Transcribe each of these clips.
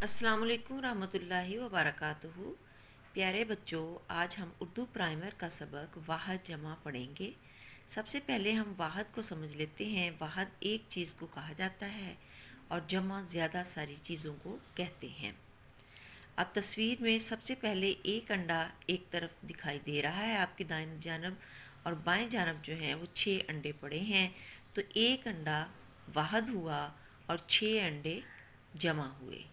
अस्सलाम वालेकुम रहमतुल्लाहि व बरकातुहू। प्यारे बच्चों, आज हम उर्दू प्राइमर का सबक वाहद जमा पढ़ेंगे। सबसे पहले हम वाहद को समझ लेते हैं। वाहद एक चीज़ को कहा जाता है और जमा ज़्यादा सारी चीज़ों को कहते हैं। अब तस्वीर में सबसे पहले एक अंडा एक तरफ दिखाई दे रहा है, आपकी दाईं जानब, और बाएं जानब जो है वो 6 अंडे पड़े हैं। तो एक अंडा वाहद हुआ और 6 अंडे जमा हुए।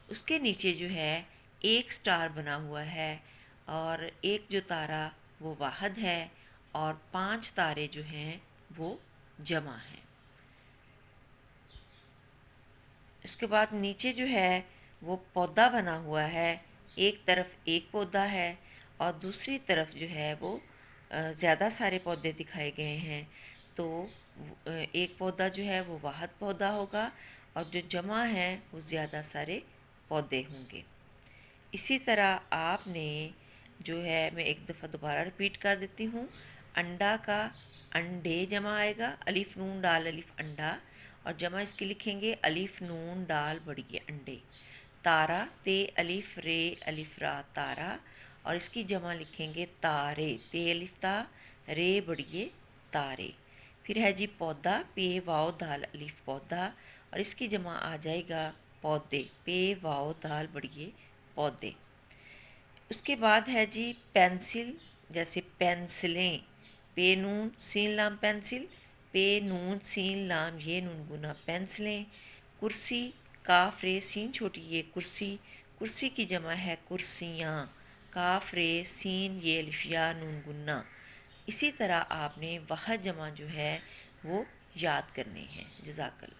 उसके नीचे जो है एक स्टार बना हुआ है और एक जो तारा वो वाहद है और 5 तारे जो हैं वो जमा हैं। इसके बाद नीचे जो है वो पौधा बना हुआ है। एक तरफ एक पौधा है और दूसरी तरफ जो है वो ज़्यादा सारे पौधे दिखाए गए हैं। तो एक पौधा जो है वो वाहद पौधा होगा और जो जमा है वो ज़्यादा सारे पौधे होंगे। इसी तरह आपने जो है, मैं एक दफ़ा दोबारा रिपीट कर देती हूँ। अंडा का अंडे जमा आएगा, अलिफ नून डाल अलिफ अंडा, और जमा इसकी लिखेंगे अलिफ नून डाल बड़िए अंडे। तारा ते अलिफ रे अलिफ रा तारा, और इसकी जमा लिखेंगे तारे ते अलिफ ता रे बड़िए तारे। फिर है जी पौधा, पे वाओ दाल अलिफ पौधा, और इसकी जमा आ जाएगा पौधे पे वाओ दाल बड़िए पौधे। उसके बाद है जी पेंसिल, जैसे पेंसिलें, पे नून सीन लाम पेंसिल, पे नून सीन लाम ये नून गुना पेंसिलें। कुर्सी, काफ रे सीन छोटी ये कुर्सी, कुर्सी की जमा है कुर्सियाँ, काफ रे सीन ये अलिफिया नून गुन्ना। इसी तरह आपने वह जमा जो है वो याद करने हैं। जज़ाकल्लाह।